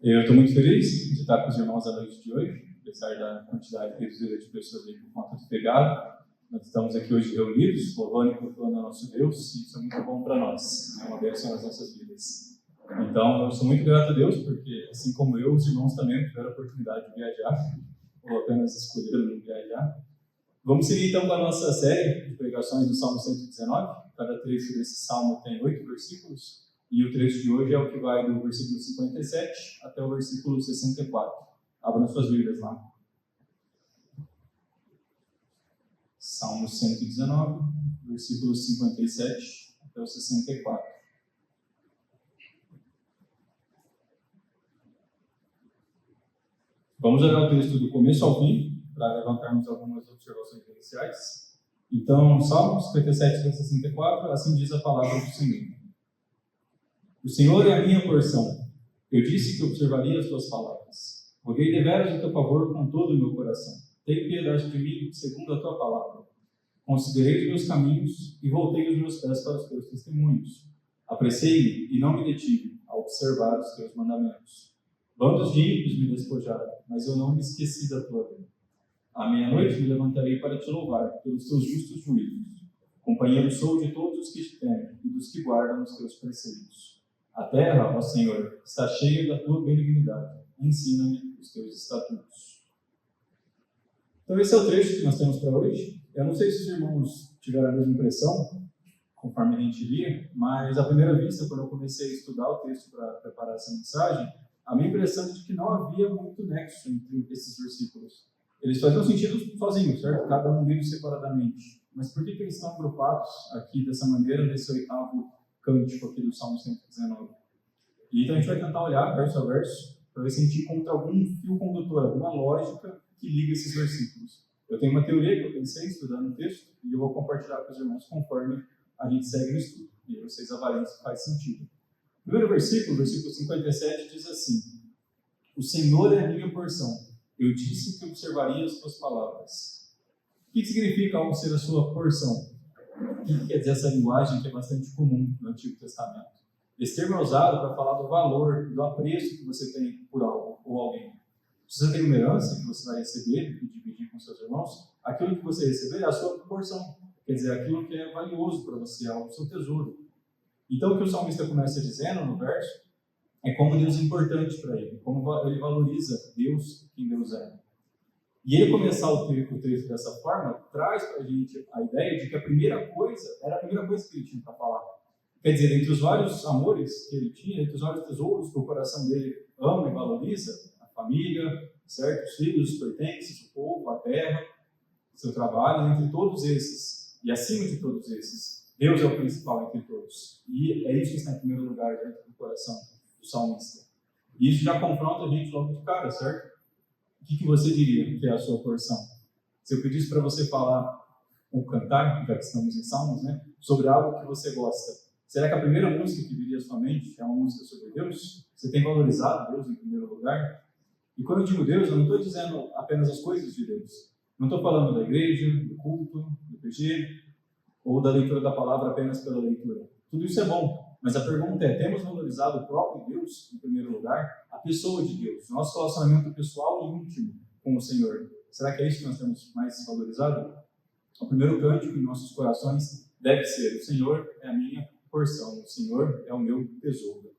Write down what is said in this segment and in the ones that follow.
Eu estou muito feliz de estar com os irmãos à noite de hoje, apesar da quantidade reduzida de pessoas aí por conta do pegado. Nós estamos aqui hoje reunidos, louvando e procurando o nosso Deus, e isso é muito bom para nós, é uma bênção nas nossas vidas. Então, eu sou muito grato a Deus, porque, assim como eu, os irmãos também tiveram a oportunidade de viajar, ou apenas escolheram não viajar. Vamos seguir então com a nossa série de pregações do Salmo 119. Cada trecho desse salmo tem 8 versículos. E o trecho de hoje é o que vai do versículo 57 até o versículo 64. Abram suas Bíblias lá. Salmo 119, versículo 57 até o 64. Vamos olhar o texto do começo ao fim, para levantarmos algumas observações iniciais. Então, Salmo 57 até 64, assim diz a palavra do Senhor. O Senhor é a minha porção. Eu disse que observaria as tuas palavras. Roguei deveras o teu favor com todo o meu coração. Tem piedade de mim, segundo a tua palavra. Considerei os meus caminhos e voltei os meus pés para os teus testemunhos. Apressei-me e não me detive a observar os teus mandamentos. Bandos de ímpios me despojaram, mas eu não me esqueci da tua lei. À meia-noite me levantarei para te louvar pelos teus justos juízos. Companheiro sou de todos os que te temem e dos que guardam os teus preceitos. A terra, ó Senhor, está cheia da tua benignidade. Ensina-me os teus estatutos. Então esse é o trecho que nós temos para hoje. Eu não sei se os irmãos tiveram a mesma impressão, conforme a gente lia, mas à primeira vista, quando eu comecei a estudar o texto para preparar essa mensagem, a minha impressão é de que não havia muito nexo entre esses versículos. Eles faziam sentido sozinhos, certo? Cada um lido separadamente. Mas por que eles estão agrupados aqui dessa maneira, nesse oitavo cântico aqui do Salmo 119? E então a gente vai tentar olhar verso a verso, para ver se a gente encontra algum fio condutor, alguma lógica que liga esses versículos. Eu tenho uma teoria que eu pensei estudando o texto, e eu vou compartilhar com os irmãos conforme a gente segue no estudo. E aí vocês avaliem se faz sentido. O primeiro versículo, versículo 57, diz assim: O Senhor é a minha porção. Eu disse que observaria as tuas palavras. O que significa algo ser a sua porção? O que quer dizer essa linguagem que é bastante comum no Antigo Testamento? Esse termo é usado para falar do valor, do apreço que você tem por algo ou alguém. Se você tem uma herança que você vai receber e dividir com seus irmãos, aquilo que você receber é a sua porção. Quer dizer, aquilo que é valioso para você, algo do seu tesouro. Então, o que o salmista começa dizendo no verso é como Deus é importante para ele, como ele valoriza Deus, quem Deus é. E ele começar o texto dessa forma traz para a gente a ideia de que a primeira coisa era a primeira coisa que ele tinha para falar. Quer dizer, entre os vários amores que ele tinha, entre os vários tesouros que o coração dele ama e valoriza, a família, certo? Os filhos, os pertences, o povo, a terra, o seu trabalho, entre todos esses, e acima de todos esses, Deus é o principal entre todos. E é isso que está em primeiro lugar dentro do coração do salmista. E isso já confronta a gente logo de cara, certo? O que você diria que é a sua porção? Se eu pedisse para você falar ou cantar, já que estamos em Salmos, né, sobre algo que você gosta, será que a primeira música que viria à sua mente é uma música sobre Deus? Você tem valorizado Deus em primeiro lugar? E quando eu digo Deus, eu não estou dizendo apenas as coisas de Deus. Não estou falando da igreja, do culto, do PG, ou da leitura da palavra apenas pela leitura. Tudo isso é bom. Mas a pergunta é, temos valorizado o próprio Deus, em primeiro lugar? A pessoa de Deus, nosso relacionamento pessoal e íntimo com o Senhor. Será que é isso que nós temos mais valorizado? O primeiro cântico em nossos corações deve ser: o Senhor é a minha porção, o Senhor é o meu tesouro.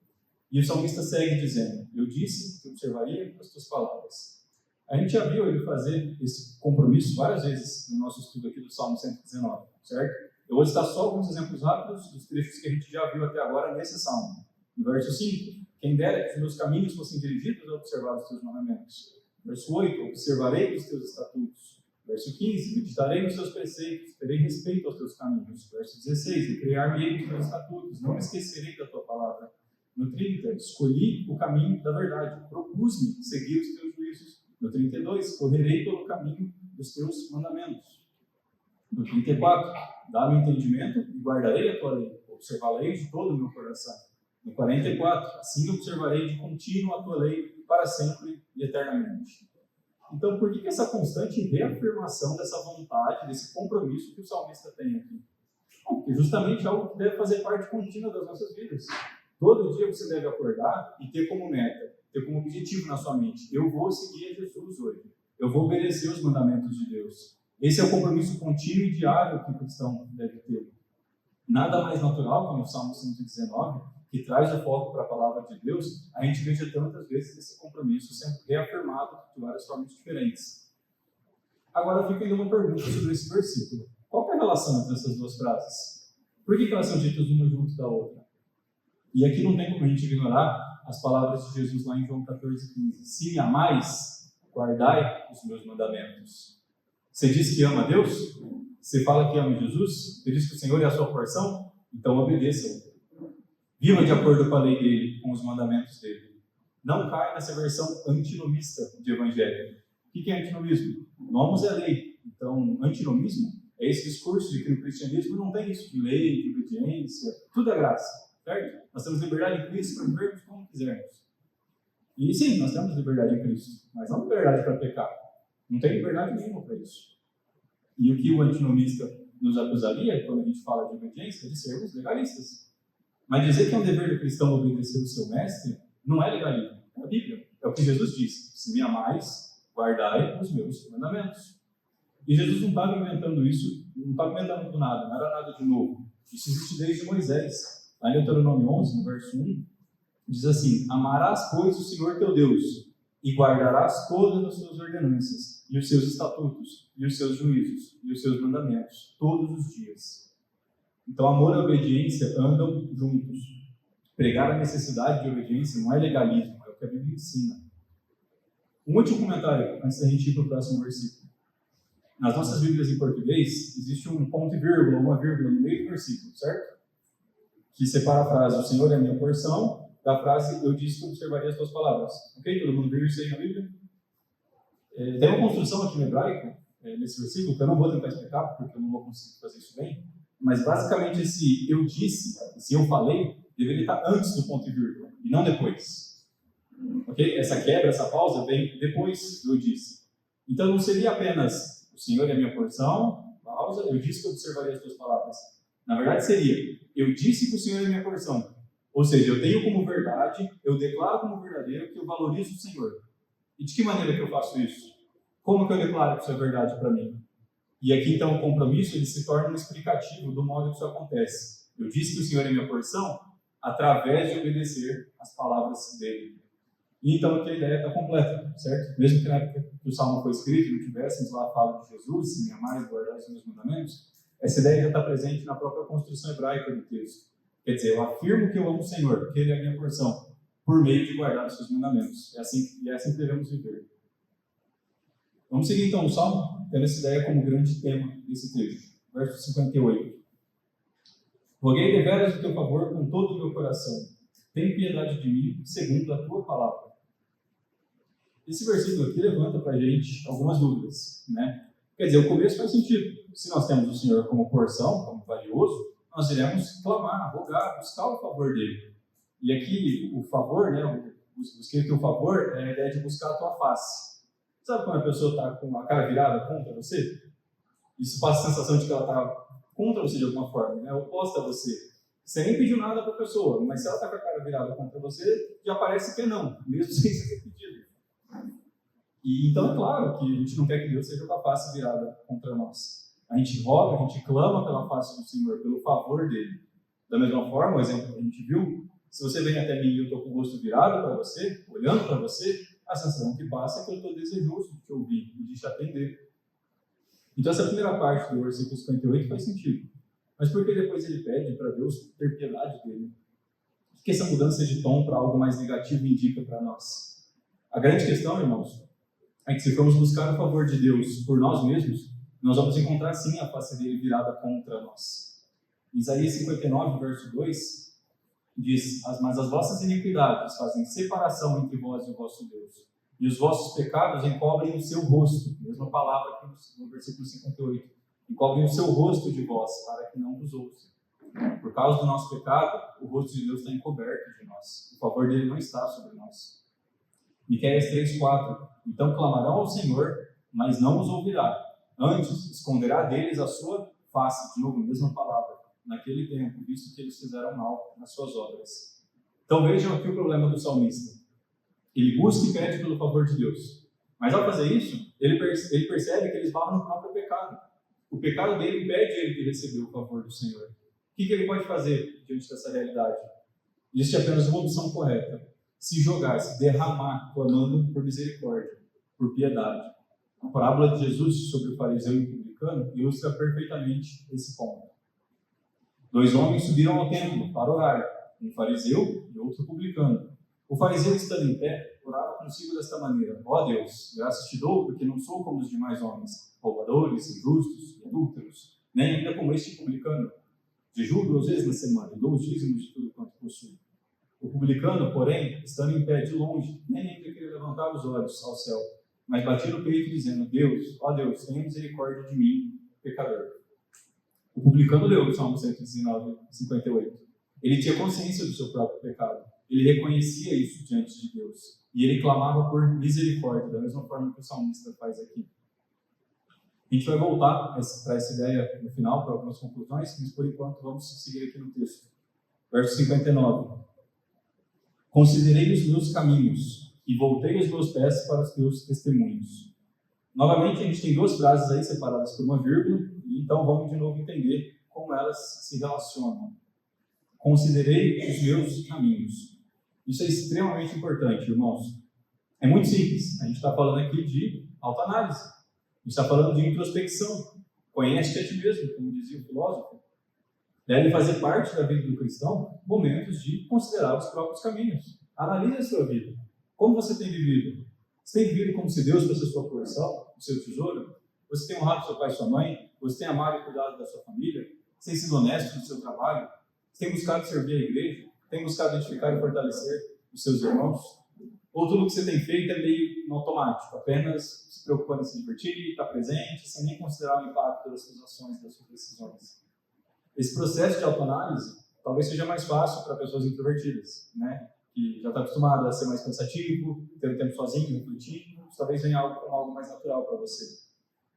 E o salmista segue dizendo: eu disse que observaria as tuas palavras. A gente já viu ele fazer esse compromisso várias vezes no nosso estudo aqui do Salmo 119, certo? Eu vou citar só alguns exemplos rápidos dos trechos que a gente já viu até agora nesse salmo. No verso 5, quem dera que os meus caminhos fossem dirigidos a observar os teus mandamentos. Verso 8, observarei os teus estatutos. Verso 15, meditarei nos teus preceitos, terei respeito aos teus caminhos. Verso 16, recrear-me-ei nos teus estatutos, não me esquecerei da tua palavra. No 30, escolhi o caminho da verdade, propus-me seguir os teus juízos. No 32, correrei pelo caminho dos teus mandamentos. No 34, dá-me entendimento e guardarei a tua lei, observá-la de todo o meu coração. No 44, assim observarei de contínuo a tua lei para sempre e eternamente. Então, por que essa constante reafirmação dessa vontade, desse compromisso que o salmista tem aqui? Bom, porque justamente é algo que deve fazer parte contínua das nossas vidas. Todo dia você deve acordar e ter como meta: ter como objetivo na sua mente: eu vou seguir a Jesus hoje, eu vou obedecer os mandamentos de Deus. Esse é o compromisso contínuo e diário que o cristão deve ter. Nada mais natural que no Salmo 119, que traz o foco para a palavra de Deus, a gente veja tantas vezes esse compromisso sendo reafirmado de várias formas diferentes. Agora fica ainda uma pergunta sobre esse versículo. Qual é a relação entre essas duas frases? Por que elas são ditas uma junto da outra? E aqui não tem como a gente ignorar as palavras de Jesus lá em João 14,15. Se me amais, guardai os meus mandamentos. Você diz que ama Deus? Você fala que ama Jesus? Você diz que o Senhor é a sua porção? Então obedeça-o. Viva de acordo com a lei dele, com os mandamentos dele. Não caia nessa versão antinomista de evangelho. O que é antinomismo? Nomos é lei. Então, antinomismo é esse discurso de que no cristianismo não tem isso de lei, de obediência, tudo é graça, certo? Nós temos liberdade em Cristo para vivermos como quisermos. E sim, nós temos liberdade em Cristo, mas não liberdade para pecar. Não tem liberdade nenhuma para isso. E o que o antinomista nos acusaria, quando a gente fala de obediência, é de sermos legalistas. Mas dizer que é um dever do cristão obedecer o seu mestre não é legalismo, é a Bíblia. É o que Jesus diz: se me amais, guardai os meus mandamentos. E Jesus não estava inventando isso, não estava inventando do nada, não era nada de novo. Isso existe desde Moisés. Lá em Deuteronômio 11, no verso 1, diz assim: amarás, pois, o Senhor teu Deus, e guardarás todas as suas ordenanças, e os seus estatutos, e os seus juízos, e os seus mandamentos, todos os dias. Então, amor e obediência andam juntos. Pregar a necessidade de obediência não é legalismo, é o que a Bíblia ensina. Um último comentário, antes da gente ir para o próximo versículo. Nas nossas Bíblias em português, existe um ponto e vírgula, uma vírgula no meio do versículo, certo? Que separa a frase: o Senhor é a minha porção, da frase: eu disse que observaria as tuas palavras. Ok? Todo mundo viu isso aí na Bíblia? Tem uma construção aqui no hebraico, nesse versículo, que eu não vou tentar explicar, porque eu não vou conseguir fazer isso bem. Mas basicamente esse eu disse, esse eu falei, deveria estar antes do ponto e vírgula, e não depois. Ok? Essa quebra, essa pausa vem depois do eu disse. Então não seria apenas o Senhor é a minha porção, pausa, eu disse que eu observaria as tuas palavras. Na verdade seria: eu disse que o Senhor é a minha porção. Ou seja, eu tenho como verdade, eu declaro como verdadeiro que eu valorizo o Senhor. E de que maneira que eu faço isso? Como que eu declaro que isso é verdade para mim? E aqui, então, o compromisso ele se torna um explicativo do modo que isso acontece. Eu disse que o Senhor é minha porção através de obedecer as palavras dele. E então aqui a ideia está completa, certo? Mesmo que na época que o Salmo foi escrito não tivéssemos lá a fala de Jesus: se me amais, guardai os meus mandamentos, essa ideia já está presente na própria construção hebraica do texto. Quer dizer, eu afirmo que eu amo o Senhor, que ele é a minha porção, por meio de guardar os seus mandamentos. É assim que devemos viver. Vamos seguir então o Salmo, tendo essa ideia como grande tema desse texto. Verso 58. Roguei deveras o teu favor com todo o meu coração. Tem piedade de mim, segundo a tua palavra. Esse versículo aqui levanta para a gente algumas dúvidas, né? Quer dizer, o começo faz sentido. Se nós temos o Senhor como porção, como valioso, nós iremos clamar, rogar, buscar o favor dele. E aqui o favor, né? Busquei o teu favor é a ideia de buscar a tua face. Sabe quando a pessoa está com a cara virada contra você? Isso passa a sensação de que ela está contra você de alguma forma, né? Oposta a você. Você nem pediu nada para a pessoa, mas se ela está com a cara virada contra você, já parece que é não, mesmo sem você ter pedido. E então é claro que a gente não quer que Deus seja com a face virada contra nós. A gente roga, a gente clama pela face do Senhor, pelo favor dele. Da mesma forma, o exemplo que a gente viu, se você vem até mim e eu estou com o rosto virado para você, olhando para você, a sensação que passa é que eu estou desejoso de te ouvir e de te atender. Então essa primeira parte do versículo 58 faz sentido. Mas por que depois ele pede para Deus ter piedade dele? O que essa mudança de tom para algo mais negativo indica para nós? A grande questão, irmãos, é que se formos buscar o favor de Deus por nós mesmos, nós vamos encontrar sim a face dele virada contra nós. Isaías 59, verso 2, diz: mas as vossas iniquidades fazem separação entre vós e o vosso Deus, e os vossos pecados encobrem o seu rosto. Mesma palavra aqui no versículo 58. Encobrem o seu rosto de vós, para que não vos ouça. Por causa do nosso pecado, o rosto de Deus está encoberto de nós. O favor dele não está sobre nós. Miqueias 3,4. Então clamarão ao Senhor, mas não os ouvirá. Antes, esconderá deles a sua face. De novo, mesma palavra. Naquele tempo, visto que eles fizeram mal nas suas obras. Então vejam aqui o problema do salmista. Ele busca e pede pelo favor de Deus. Mas ao fazer isso, ele percebe que ele esbarra no próprio pecado. O pecado dele impede ele de receber o favor do Senhor. O que ele pode fazer diante dessa realidade? Existe apenas uma opção correta: se jogar, se derramar, clamando por misericórdia, por piedade. A parábola de Jesus sobre o fariseu e o publicano ilustra perfeitamente esse ponto. 2 homens subiram ao templo para orar, um fariseu e outro publicano. O fariseu, estando em pé, orava consigo desta maneira: ó Deus, graças te dou, porque não sou como os demais homens, roubadores, injustos, adúlteros, nem ainda como este publicano. Jejuo 2 vezes na semana e dou os dízimos de tudo quanto possuo. O publicano, porém, estando em pé de longe, nem ainda queria levantar os olhos ao céu, mas batia no peito dizendo: Deus, ó Deus, tenha misericórdia de mim, pecador. O publicano leu no Salmo 119, 58. Ele tinha consciência do seu próprio pecado. Ele reconhecia isso diante de Deus. E ele clamava por misericórdia, da mesma forma que o salmista faz aqui. A gente vai voltar para essa ideia no final, para algumas conclusões, mas por enquanto vamos seguir aqui no texto. Verso 59. Considerei os meus caminhos e voltei os meus pés para os teus testemunhos. Novamente, a gente tem 2 frases aí separadas por uma vírgula, e então vamos de novo entender como elas se relacionam. Considerei os meus caminhos. Isso é extremamente importante, irmãos. É muito simples. A gente está falando aqui de autoanálise. A gente está falando de introspecção. Conhece-te a ti mesmo, como dizia o filósofo. Deve fazer parte da vida do cristão momentos de considerar os próprios caminhos. Analise a sua vida. Como você tem vivido? Você tem vivido como se Deus fosse a sua porção, o seu tesouro? Você tem honrado seu pai e sua mãe? Você tem amado e cuidado da sua família? Você tem sido honesto no seu trabalho? Você tem buscado servir a igreja? Tem buscado edificar e fortalecer os seus irmãos? Ou tudo que você tem feito é meio no automático, apenas se preocupando em se divertir, estar presente, sem nem considerar o impacto das suas ações, das suas decisões? Esse processo de autoanálise talvez seja mais fácil para pessoas introvertidas, né? Que já está acostumado a ser mais cansativo, ter um tempo sozinho, refletindo, talvez venha algo como algo mais natural para você.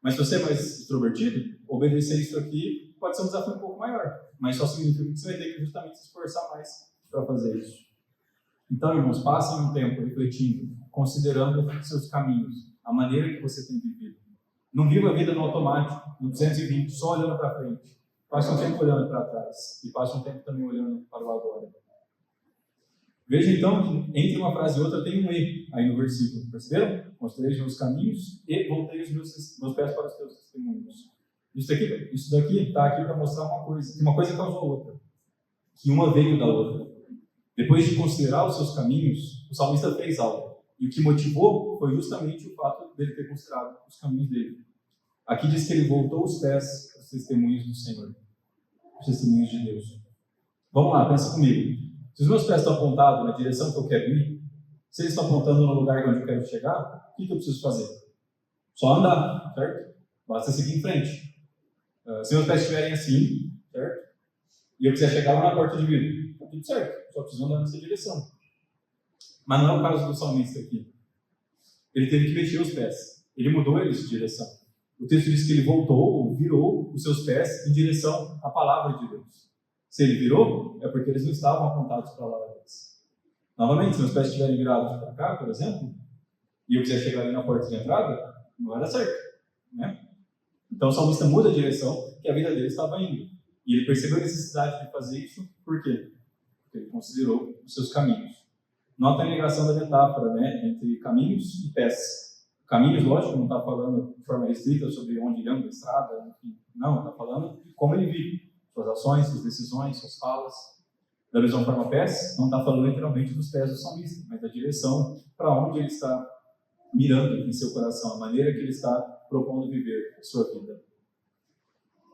Mas se você é mais extrovertido, obedecer isso aqui pode ser um desafio um pouco maior, mas só significa que você vai ter que justamente se esforçar mais para fazer isso. Então, irmãos, passem um tempo refletindo, considerando seus caminhos, a maneira que você tem vivido. Não viva a vida no automático, no 220, só olhando para frente. Passe um tempo olhando para trás e passe um tempo também olhando para o agora. Veja então que entre uma frase e outra tem um E aí no versículo. Perceberam? Considerei os meus caminhos e voltei os meus pés para os teus testemunhos. Isso daqui está aqui para mostrar uma coisa. Que uma coisa causou a outra. Que uma veio da outra. Depois de considerar os seus caminhos, o salmista fez algo. E o que motivou foi justamente o fato dele ter considerado os caminhos dele. Aqui diz que ele voltou os pés para os testemunhos do Senhor. Os testemunhos de Deus. Vamos lá, pensa comigo. Se os meus pés estão apontados na direção que eu quero ir, se eles estão apontando no lugar onde eu quero chegar, o que eu preciso fazer? Só andar, certo? Basta seguir em frente. Se meus pés estiverem assim, certo? E eu quiser chegar lá na porta de vidro, está tudo certo. Só preciso andar nessa direção. Mas não é o caso do salmista aqui. Ele teve que mexer os pés. Ele mudou eles de direção. O texto diz que ele voltou, ou virou os seus pés em direção à palavra de Deus. Se ele virou, é porque eles não estavam apontados para lá antes. Novamente, se meus pés estiverem virados para cá, por exemplo, e eu quiser chegar ali na porta de entrada, não vai dar certo, né? Então o salmista muda a direção que a vida dele estava indo. E ele percebeu a necessidade de fazer isso, por quê? Porque ele considerou os seus caminhos. Nota a ligação da metáfora, né, entre caminhos e pés. Caminhos, lógico, não está falando de forma restrita sobre onde ele anda, a estrada, enfim. Não, está falando de como ele vive. Suas ações, suas decisões, suas falas. Da mesma forma, pés, não está falando literalmente dos pés do salmista, mas da direção para onde ele está mirando em seu coração, a maneira que ele está propondo viver a sua vida.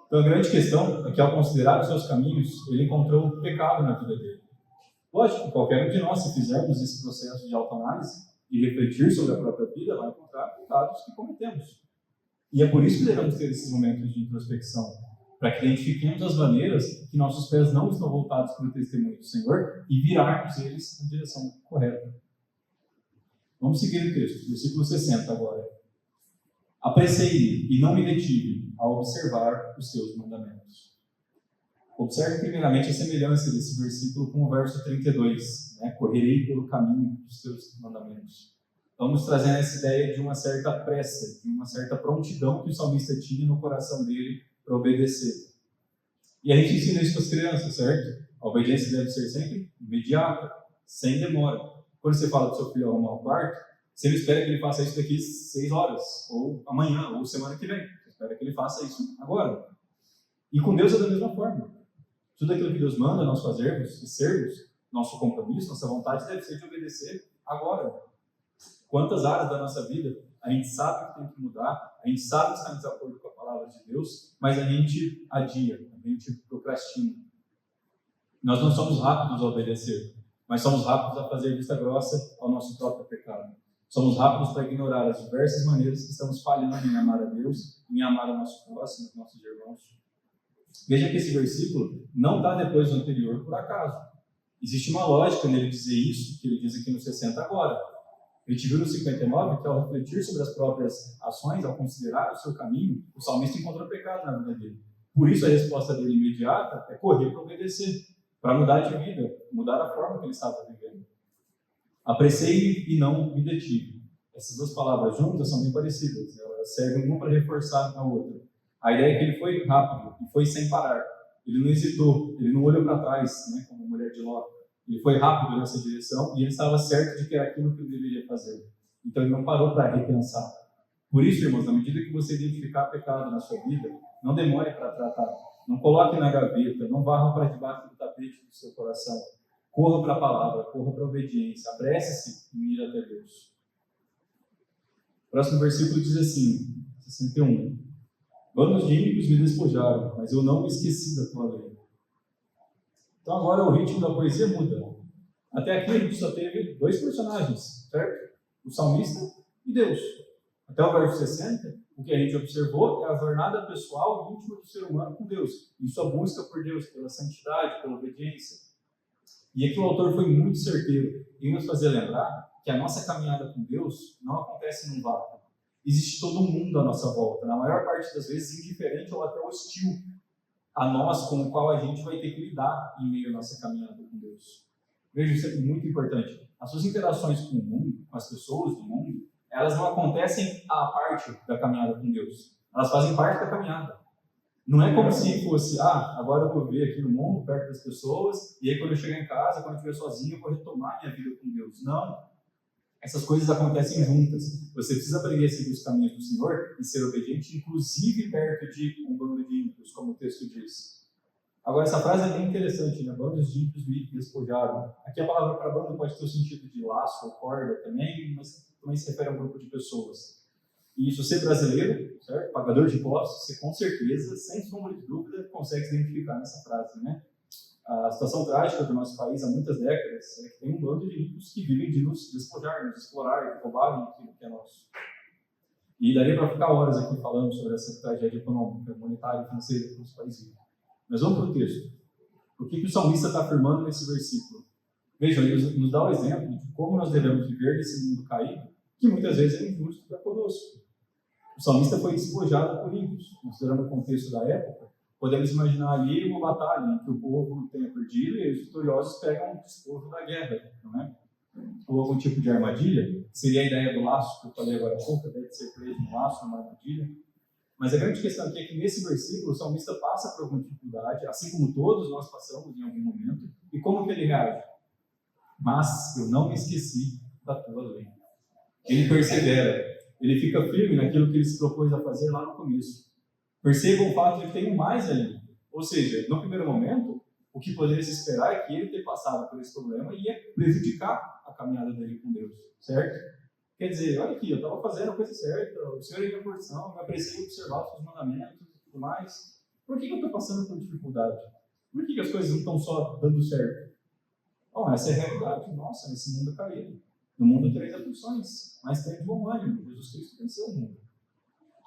Então, a grande questão é que, ao considerar os seus caminhos, ele encontrou um pecado na vida dele. Lógico, qualquer um de nós, se fizermos esse processo de autoanálise e refletir sobre a própria vida, vai encontrar pecados que cometemos. E é por isso que devemos ter esses momentos de introspecção, para que identifiquemos as maneiras que nossos pés não estão voltados para o testemunho do Senhor e virarmos eles na direção correta. Vamos seguir o texto, versículo 60 agora. Apressei-me e não me detive a observar os teus mandamentos. Observe primeiramente a semelhança desse versículo com o verso 32, né? Correrei pelo caminho dos teus mandamentos. Vamos trazer essa ideia de uma certa pressa, de uma certa prontidão que o salmista tinha no coração dele para obedecer. E a gente ensina isso para as crianças, certo? A obediência deve ser sempre imediata, sem demora. Quando você fala para o seu filho arrumar o quarto, você não espera que ele faça isso daqui 6 horas, ou amanhã, ou semana que vem. Você espera que ele faça isso agora. E com Deus é da mesma forma. Tudo aquilo que Deus manda nós fazermos e sermos, nosso compromisso, nossa vontade deve ser de obedecer agora. Quantas áreas da nossa vida a gente sabe que tem que mudar, a gente sabe que está em desacordo com a palavra de Deus, mas a gente adia, a gente procrastina. Nós não somos rápidos a obedecer, mas somos rápidos a fazer vista grossa ao nosso próprio pecado. Somos rápidos para ignorar as diversas maneiras que estamos falhando em amar a Deus, em amar o nosso próximo, os nossos irmãos. Veja que esse versículo não está depois do anterior por acaso. Existe uma lógica nele dizer isso, que ele diz aqui no 60 agora. A gente viu no 59 que ao refletir sobre as próprias ações, ao considerar o seu caminho, o salmista encontrou pecado na vida dele. Por isso a resposta dele imediata é correr para obedecer, para mudar de vida, mudar a forma que ele estava vivendo. Apressei-me e não me detive. Essas duas palavras juntas são bem parecidas, elas servem uma para reforçar a outra. A ideia é que ele foi rápido e foi sem parar. Ele não hesitou, ele não olhou para trás, né, como a mulher de Ló. Ele foi rápido nessa direção e ele estava certo de que era aquilo que ele deveria fazer. Então ele não parou para repensar. Por isso, irmãos, na medida que você identificar pecado na sua vida, não demore para tratar. Não coloque na gaveta, não varra para debaixo do tapete do seu coração. Corra para a palavra, corra para a obediência, apresse-se e mire até Deus. O próximo versículo diz assim, 61. Bandos de ímpios me despojaram, mas eu não me esqueci da tua lei. Então agora o ritmo da poesia muda. Até aqui a gente só teve 2 personagens, certo? O salmista e Deus. Até o verso 60, o que a gente observou é a jornada pessoal e íntima do ser humano com Deus, em sua busca por Deus, pela santidade, pela obediência. E aqui o autor foi muito certeiro em nos fazer lembrar que a nossa caminhada com Deus não acontece num vácuo. Existe todo um mundo à nossa volta, na maior parte das vezes indiferente ou até hostil a nós, com o qual a gente vai ter que lidar em meio à nossa caminhada com Deus. Veja, isso é muito importante. As suas interações com o mundo, com as pessoas do mundo, elas não acontecem à parte da caminhada com Deus. Elas fazem parte da caminhada. Não é como se fosse, agora eu vou viver aqui no mundo, perto das pessoas, e aí quando eu chegar em casa, quando eu estiver sozinho, eu vou retomar minha vida com Deus. Não. Essas coisas acontecem juntas. Você precisa aprender a seguir os caminhos do Senhor e ser obediente, inclusive perto de um bando de ímpios, como o texto diz. Agora, essa frase é bem interessante, né? Bandos de ímpios me despojaram. Aqui a palavra para bando pode ter o sentido de laço ou corda também, mas também se refere a um grupo de pessoas. E se você é brasileiro, certo? Pagador de impostos, você com certeza, sem sombra de dúvida, consegue se identificar nessa frase, né? A situação trágica do nosso país há muitas décadas é que tem um bando de ricos que vivem de nos despojar, nos explorar, de roubarem aquilo que é nosso. E daria para ficar horas aqui falando sobre essa tragédia econômica, monetária e financeira que nosso país vive. Mas vamos para o texto. O que o salmista está afirmando nesse versículo? Vejam, ele nos dá o exemplo de como nós devemos viver nesse mundo caído, que muitas vezes é injusto para conosco. O salmista foi despojado por ímpios, considerando o contexto da época. Podemos imaginar ali uma batalha em que o povo tenha perdido e os vitoriosos pegam o despojo da guerra, não é? Ou algum tipo de armadilha, que seria a ideia do laço que eu falei agora há pouco, deve ser preso no laço, numa armadilha. Mas a grande questão aqui é que nesse versículo o salmista passa por alguma dificuldade, assim como todos nós passamos em algum momento, e como que ele reage? Mas eu não me esqueci da tua lei. Ele persevera, ele fica firme naquilo que ele se propôs a fazer lá no começo. Percebam o fato de que tem mais ali. Ou seja, no primeiro momento, o que poderia se esperar é que ele ter passado por esse problema ia prejudicar a caminhada dele com Deus, certo? Quer dizer, olha aqui, eu estava fazendo a coisa certa, o Senhor é minha porção, eu apreciei observar os seus mandamentos e tudo mais. Por que eu estou passando por dificuldade? Por que as coisas não estão só dando certo? Bom, essa é a realidade. Nossa, nesse mundo caído. No mundo tereis aflições, mas tem de bom ânimo. Jesus Cristo venceu o mundo.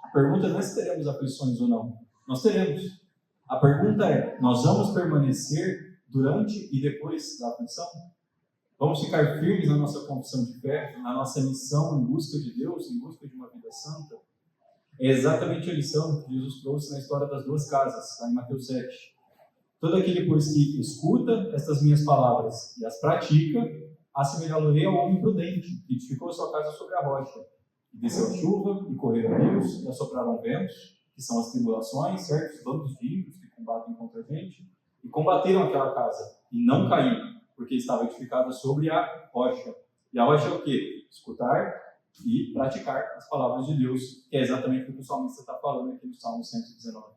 A pergunta não é se teremos aflições ou não. Nós teremos. A pergunta é, nós vamos permanecer durante e depois da aflição? Vamos ficar firmes na nossa confissão de fé, na nossa missão em busca de Deus, em busca de uma vida santa? É exatamente a lição que Jesus trouxe na história das 2 casas, lá em Mateus 7. Todo aquele, pois, que escuta estas minhas palavras e as pratica, assemelhá-lo-ei ao homem prudente, que edificou a sua casa sobre a rocha. E desceu a chuva, e correram rios, e assopraram ventos, que são as tribulações, certos bandos de ímpios que combatem contra a gente, e combateram aquela casa, e não caíram, porque estava edificada sobre a rocha. E a rocha é o quê? Escutar e praticar as palavras de Deus, que é exatamente o que o salmista está falando aqui no Salmo 119.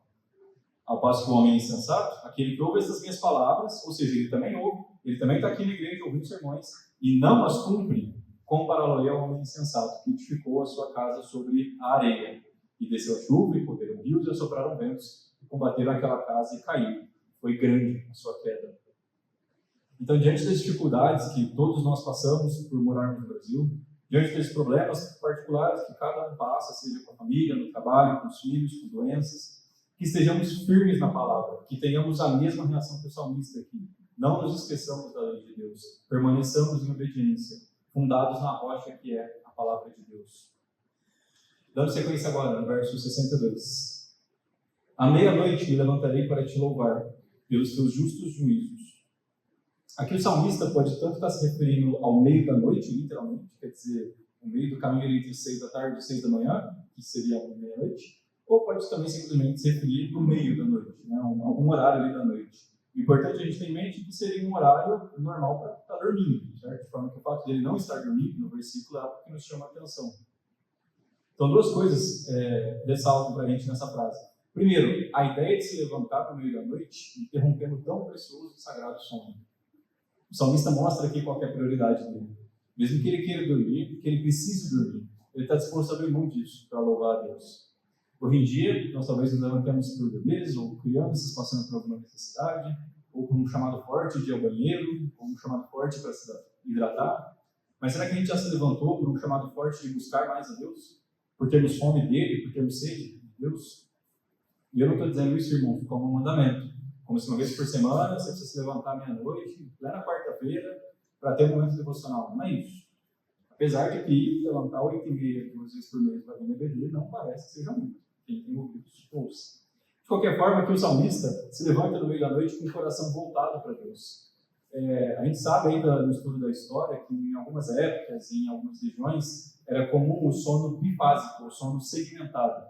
Ao passo que o homem é insensato, aquele que ouve essas minhas palavras, ou seja, ele também ouve, ele também está aqui na igreja ouvindo sermões, e não as cumpre, compará-lo ao homem insensato, que edificou a sua casa sobre a areia. E desceu a chuva, e correram rios, e assopraram ventos, e combateram aquela casa e caiu. Foi grande a sua queda. Então, diante das dificuldades que todos nós passamos por morarmos no Brasil, diante desses problemas particulares que cada um passa, seja com a família, no trabalho, com os filhos, com doenças, que estejamos firmes na palavra, que tenhamos a mesma reação que o salmista aqui. Não nos esqueçamos da lei de Deus, permaneçamos em obediência, fundados na rocha que é a palavra de Deus. Dando sequência agora, no verso 62. À meia-noite me levantarei para te louvar, pelos teus justos juízos. Aqui o salmista pode tanto estar se referindo ao meio da noite, literalmente, quer dizer, o meio do caminho entre 6 da tarde e 6 da manhã, que seria a meia-noite, ou pode também simplesmente se referir no meio da noite, né? Algum horário ali da noite. O importante é a gente ter em mente que seria um horário normal para estar dormindo, certo? De forma que o fato dele não estar dormindo no versículo é algo que nos chama a atenção. Então, duas coisas ressaltam para a gente nessa frase. Primeiro, a ideia de se levantar no meio da noite, interrompendo tão precioso e sagrado sono. O salmista mostra aqui qual é a prioridade dele. Mesmo que ele queira dormir, que ele precise dormir, ele está disposto a abrir mão disso para louvar a Deus. Hoje em dia, nós talvez nos levantemos por bebês ou crianças passando por alguma necessidade, ou por um chamado forte de ir ao banheiro, ou um chamado forte para se hidratar. Mas será que a gente já se levantou por um chamado forte de buscar mais a Deus? Por termos fome dele, por termos sede de Deus? E eu não estou dizendo isso, irmão, como um mandamento. Como se uma vez por semana você precisa se levantar meia-noite, plena quarta-feira, para ter um momento devocional. Não é isso. Apesar de que levantar 8h30 duas vezes por mês para vir beber não parece que seja muito. Quem tem ouvidos, ouça. De qualquer forma, aqui o salmista se levanta no meio da noite com o coração voltado para Deus. A gente sabe ainda no estudo da história que em algumas épocas e em algumas regiões era comum o sono bifásico, o sono segmentado.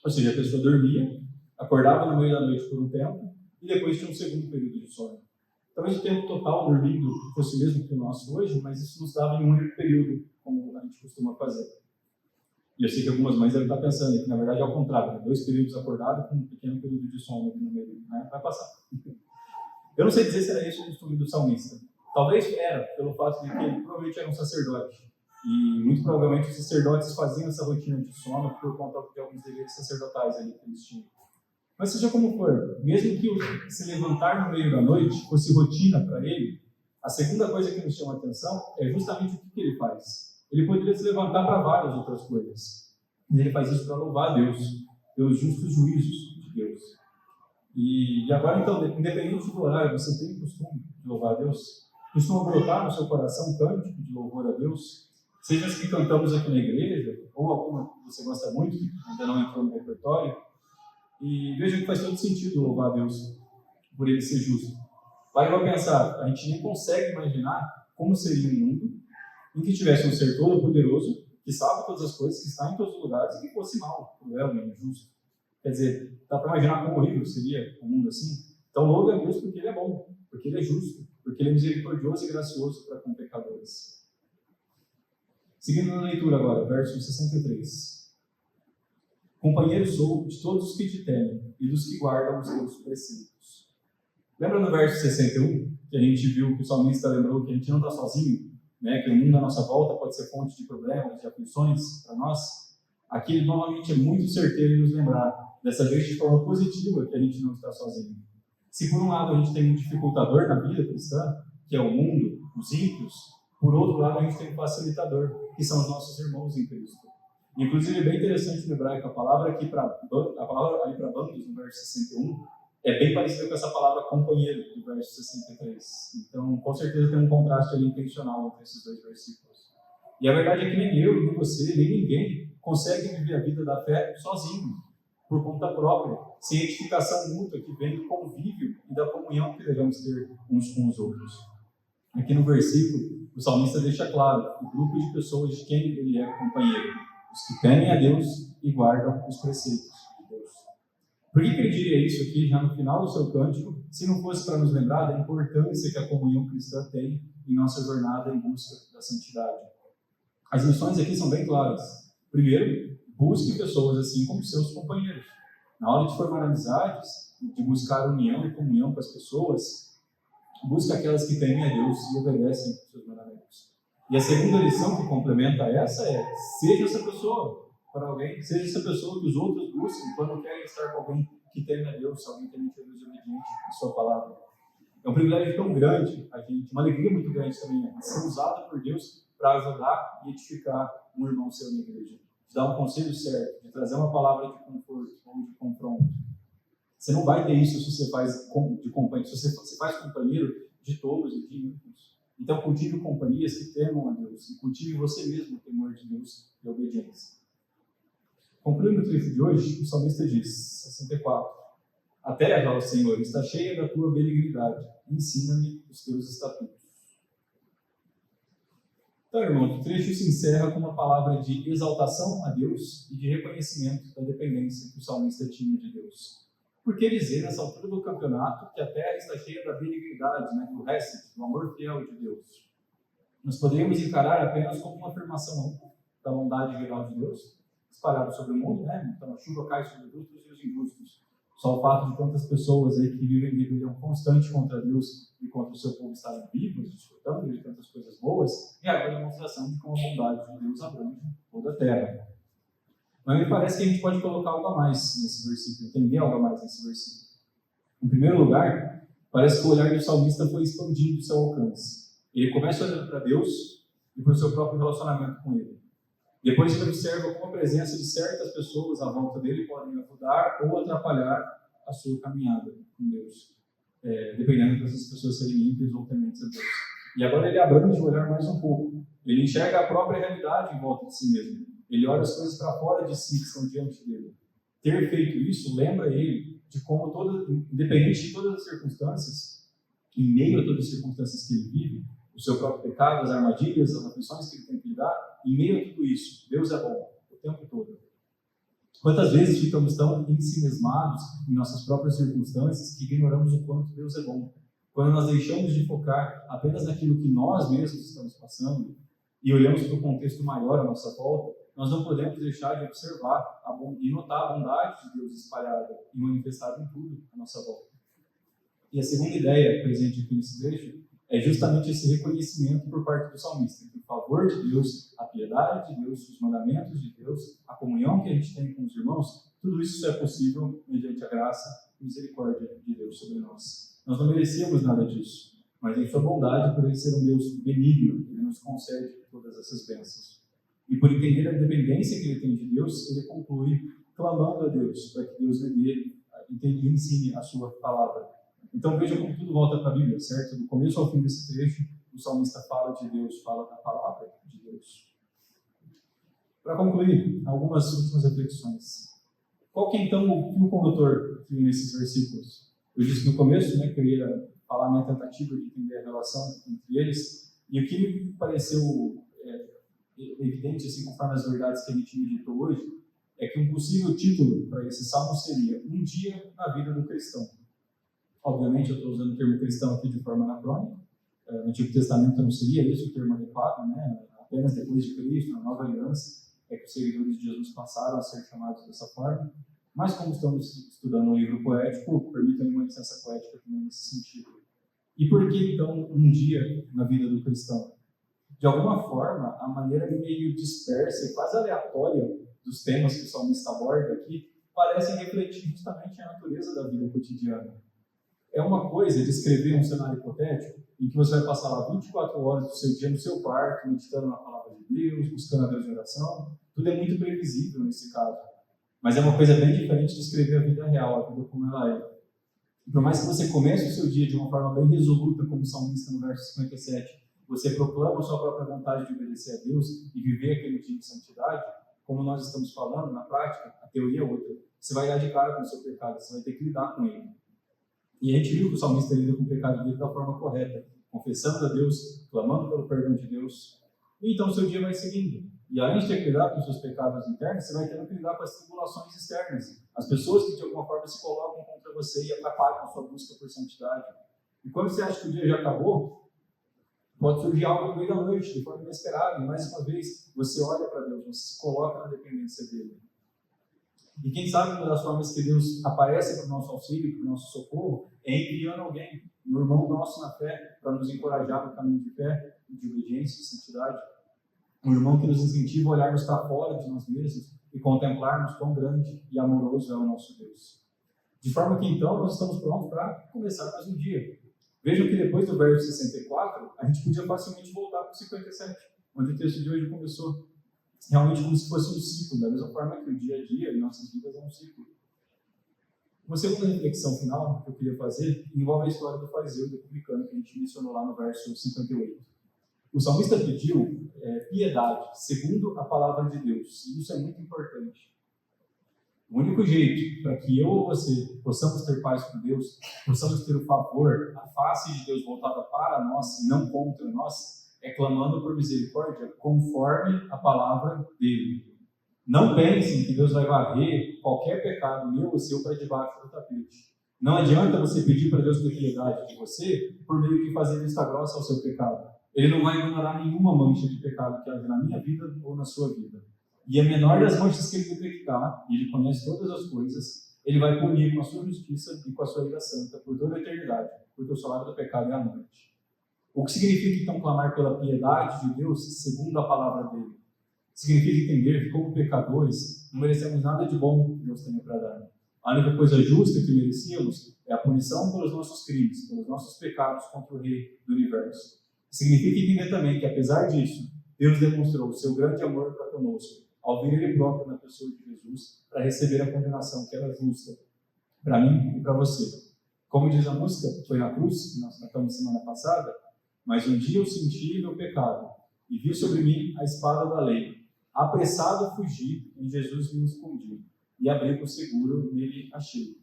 Ou seja, a pessoa dormia, acordava no meio da noite por um tempo e depois tinha um segundo período de sono. Talvez o tempo total dormindo fosse o mesmo que o nosso hoje, mas isso nos dava em um único período, como a gente costuma fazer. E eu sei que algumas mães devem estar pensando que, na verdade, é ao contrário, né? 2 períodos acordados com um pequeno período de sono no meio, né? Vai passar. Eu não sei dizer se era esse o estudo do salmista. Talvez era, pelo fato de que ele provavelmente era um sacerdote. E, muito provavelmente, os sacerdotes faziam essa rotina de sono por conta de alguns deveres sacerdotais ali que eles tinham. Mas seja como for, mesmo que se levantar no meio da noite fosse rotina para ele, a segunda coisa que nos chama a atenção é justamente o que ele faz. Ele poderia se levantar para várias outras coisas. E ele faz isso para louvar a Deus, pelos justos juízos de Deus. E agora, então, independente do horário, você tem o costume de louvar a Deus? Costuma brotar no seu coração um cântico de louvor a Deus? Seja as que cantamos aqui na igreja, ou alguma que você gosta muito, que ainda não entrou no repertório. E veja que faz todo sentido louvar a Deus por ele ser justo. Vai pensar, a gente nem consegue imaginar como seria um mundo em que tivesse um ser todo-poderoso, que sabe todas as coisas, que está em todos os lugares, e que fosse mal, cruel e injusto. Quer dizer, dá para imaginar como horrível seria um mundo assim? Então louve a Deus porque ele é bom, porque ele é justo, porque ele é misericordioso e gracioso para com pecadores. Seguindo na leitura agora, verso 63. Companheiro sou de todos os que te temem e dos que guardam os teus preceitos. Lembra no verso 61, que a gente viu que o salmista lembrou que a gente não está sozinho, né? Que o mundo à nossa volta pode ser fonte de problemas, de aflições para nós? Aqui ele novamente é muito certeiro em nos lembrar, dessa vez de forma positiva, que a gente não está sozinho. Se por um lado a gente tem um dificultador na vida cristã, que é o mundo, os ímpios, por outro lado a gente tem um facilitador, que são os nossos irmãos em Cristo. Inclusive é bem interessante no hebraico, a palavra ali para bandos, no verso 61, é bem parecida com essa palavra companheiro, do verso 63. Então, com certeza tem um contraste ali intencional entre esses dois versículos. E a verdade é que nem eu, nem você, nem ninguém consegue viver a vida da fé sozinho. por conta própria, sem edificação mútua que vem do convívio e da comunhão que devemos ter uns com os outros. Aqui no versículo, o salmista deixa claro o grupo de pessoas de quem ele é companheiro, os que temem a Deus e guardam os preceitos de Deus. Por que ele diria isso aqui já no final do seu cântico, se não fosse para nos lembrar da importância que a comunhão cristã tem em nossa jornada em busca da santidade? As lições aqui são bem claras. Primeiro, busque pessoas assim como seus companheiros. Na hora de formar amizades, de buscar união e comunhão com as pessoas, busque aquelas que temem a Deus e obedecem aos seus mandamentos. E a segunda lição que complementa essa é: seja essa pessoa para alguém, seja essa pessoa que os outros buscam quando querem estar com alguém que teme a Deus, alguém temente a Deus e obediente à sua palavra. É um privilégio tão grande, uma alegria muito grande também, ser usado por Deus para ajudar e edificar um irmão seu na igreja, de dar um conselho certo, de trazer uma palavra de conforto ou de confronto. Você não vai ter isso se você faz de companhia, se você faz companheiro de tolos e de ímpios. Então, cultive companhias que temam a Deus e cultive você mesmo o temor de Deus e a obediência. Concluindo o trecho de hoje, o salmista diz, 64, a terra, ó Senhor, está cheia da tua benignidade, ensina-me os teus estatutos. Então, irmão, o trecho se encerra com uma palavra de exaltação a Deus e de reconhecimento da dependência que o salmista tinha de Deus. Por que dizer, nessa altura do campeonato, que a terra está cheia da benignidade, do resto, do amor fiel de Deus? Nós poderíamos encarar apenas como uma afirmação da bondade geral de Deus, espalhada sobre o mundo, Então a chuva cai sobre os justos e os injustos. Só o fato de tantas pessoas aí que vivem em rebelião constante contra Deus e contra o seu povo estarem vivos, desfrutando de tantas coisas boas, é a demonstração de como a bondade de Deus abrange toda a terra. Mas me parece que a gente pode colocar algo a mais nesse versículo, entender algo a mais nesse versículo. Em primeiro lugar, parece que o olhar do salmista foi expandindo o seu alcance. Ele começa olhando para Deus e para o seu próprio relacionamento com Ele. Depois ele observa como a presença de certas pessoas à volta dele podem ajudar ou atrapalhar a sua caminhada com Deus, dependendo dessas pessoas serem ímpias ou tementes a Deus. E agora ele abrange o olhar mais um pouco. Ele enxerga a própria realidade em volta de si mesmo. Ele olha as coisas para fora de si que estão diante dele. Ter feito isso lembra ele de como, independente de todas as circunstâncias, em meio a todas as circunstâncias que ele vive, o seu próprio pecado, as armadilhas, as aflições que ele tem que lidar, em meio a tudo isso, Deus é bom o tempo todo. Quantas vezes ficamos tão ensimesmados em nossas próprias circunstâncias que ignoramos o quanto Deus é bom? Quando nós deixamos de focar apenas naquilo que nós mesmos estamos passando e olhamos para o contexto maior à nossa volta, nós não podemos deixar de observar e notar a bondade de Deus espalhada e manifestada em tudo à nossa volta. E a segunda ideia presente aqui nesse trecho é justamente esse reconhecimento por parte do salmista, que o favor de Deus, a piedade de Deus, os mandamentos de Deus, a comunhão que a gente tem com os irmãos, tudo isso só é possível mediante a graça e misericórdia de Deus sobre nós. Nós não merecíamos nada disso, mas em sua bondade, por ele ser um Deus benigno, ele nos concede todas essas bênçãos. E por entender a dependência que ele tem de Deus, ele conclui clamando a Deus para que Deus lhe ensine a sua palavra. Então veja como tudo volta para a Bíblia, certo? Do começo ao fim desse trecho, o salmista fala de Deus, fala da palavra de Deus. Para concluir, algumas últimas reflexões. Qual que é então o fio condutor aqui nesses versículos? Eu disse no começo, que eu ia falar a minha tentativa de entender a relação entre eles, e o que me pareceu evidente, assim, conforme as verdades que a gente meditou hoje, é que um possível título para esse salmo seria Um Dia na Vida do Cristão. Obviamente, eu estou usando o termo cristão aqui de forma anacrônica. No Antigo Testamento não seria esse o termo adequado, Apenas depois de Cristo, na Nova Aliança, é que os seguidores de Jesus passaram a ser chamados dessa forma. Mas, como estamos estudando um livro poético, permita-me uma licença poética também nesse sentido. E por que, então, um dia na vida do cristão? De alguma forma, a maneira meio dispersa e quase aleatória dos temas que o salmista aborda aqui parecem refletir justamente a natureza da vida cotidiana. É uma coisa descrever um cenário hipotético em que você vai passar lá 24 horas do seu dia no seu quarto, meditando na palavra de Deus, buscando a Deus em oração. Tudo é muito previsível nesse caso. Mas é uma coisa bem diferente de descrever a vida real, a vida como ela é. E por mais que você comece o seu dia de uma forma bem resoluta, como o salmista no verso 57, você proclama a sua própria vontade de obedecer a Deus e viver aquele dia de santidade, como nós estamos falando, na prática, a teoria é outra. você vai dar de cara com o seu pecado, você vai ter que lidar com ele. E a gente viu que o salmista lida com o pecado dele da forma correta, confessando a Deus, clamando pelo perdão de Deus. E então o seu dia vai seguindo. E além de ter que lidar com os seus pecados internos, você vai ter que lidar com as tribulações externas. As pessoas que de alguma forma se colocam contra você e atrapalham a sua busca por santidade. E quando você acha que o dia já acabou, pode surgir algo no meio da noite, de forma inesperada. E mais uma vez, você olha para Deus, você se coloca na dependência dele. E quem sabe uma das formas que Deus aparece para o nosso auxílio, para o nosso socorro, é enviando alguém, um irmão nosso na fé, para nos encorajar no caminho de fé, de obediência e santidade. Um irmão que nos incentiva a olharmos para fora de nós mesmos e contemplarmos quão grande e amoroso é o nosso Deus. De forma que então nós estamos prontos para começar mais um dia. Vejam que depois do verso 64, a gente podia facilmente voltar para o 57, onde o texto de hoje começou. Realmente como se fosse um ciclo, da mesma forma que o dia a dia em nossas vidas é um ciclo. Uma segunda reflexão final que eu queria fazer envolve a história do fariseu e do publicano, que a gente mencionou lá no verso 58. O salmista pediu piedade, segundo a palavra de Deus, e isso é muito importante. O único jeito para que eu ou você possamos ter paz com Deus, possamos ter o favor, a face de Deus voltada para nós e não contra nós, é clamando por misericórdia conforme a palavra dele. Não pensem que Deus vai varrer qualquer pecado meu ou seu para debaixo do tapete. Não adianta você pedir para Deus ter piedade de você por meio de fazer vista grossa ao seu pecado. Ele não vai ignorar nenhuma mancha de pecado que haja na minha vida ou na sua vida. E a menor das manchas que ele detectar, e ele conhece todas as coisas, ele vai punir com a sua justiça e com a sua ira santa por toda a eternidade, porque o salário do pecado é a morte. O que significa, então, clamar pela piedade de Deus segundo a palavra dele? Significa entender que, como pecadores, não merecemos nada de bom que Deus tenha para dar. A única coisa justa que merecíamos é a punição pelos nossos crimes, pelos nossos pecados contra o Rei do Universo. Significa entender também que, apesar disso, Deus demonstrou o seu grande amor para conosco, ao vir Ele próprio na pessoa de Jesus, para receber a condenação que era justa para mim e para você. Como diz a música, foi na cruz, que nós tratamos semana passada, mas um dia eu senti meu pecado e vi sobre mim a espada da lei. Apressado fugi, em Jesus me escondi, e abrigo seguro nele achei.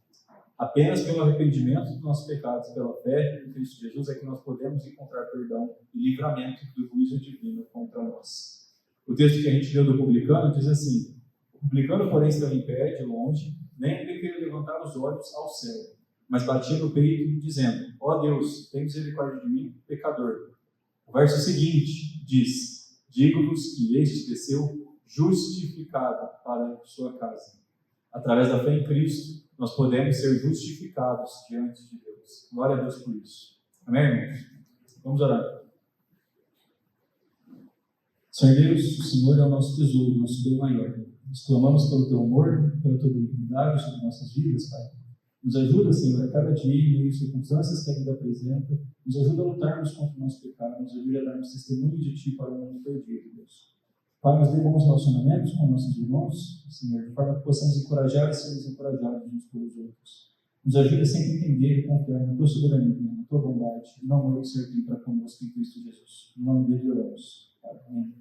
Apenas pelo arrependimento dos nossos pecados, pela fé em Cristo Jesus, é que nós podemos encontrar perdão e livramento do juízo divino contra nós. O texto que a gente leu do publicano diz assim: o publicano, porém, estava em pé, de longe, nem ainda queria levantar os olhos ao céu, mas batia no peito, dizendo: ó Deus, tem misericórdia de mim, pecador. O verso seguinte diz: digo-vos que este desceu justificado para a sua casa. Através da fé em Cristo, nós podemos ser justificados diante de Deus. Glória a Deus por isso. Amém, irmãos? Vamos orar. Senhor Deus, o Senhor é o nosso tesouro, o nosso bem maior. Nós clamamos pelo teu amor, pela tua benignidade sobre nossas vidas, Pai. Nos ajuda, Senhor, a cada dia, em meio às circunstâncias que a vida apresenta, nos ajuda a lutarmos contra o nosso pecado, nos ajuda a darmos testemunho de Ti para o mundo perdido, Deus. Pai, nos dê bons relacionamentos com nossos irmãos, Senhor, de forma que possamos encorajar e sermos encorajados uns pelos outros. Nos ajuda sempre a entender e confiar na Tua soberania, na Tua bondade, e no amor que o Senhor tem para conosco em Cristo Jesus. Em nome dele oramos. Amém.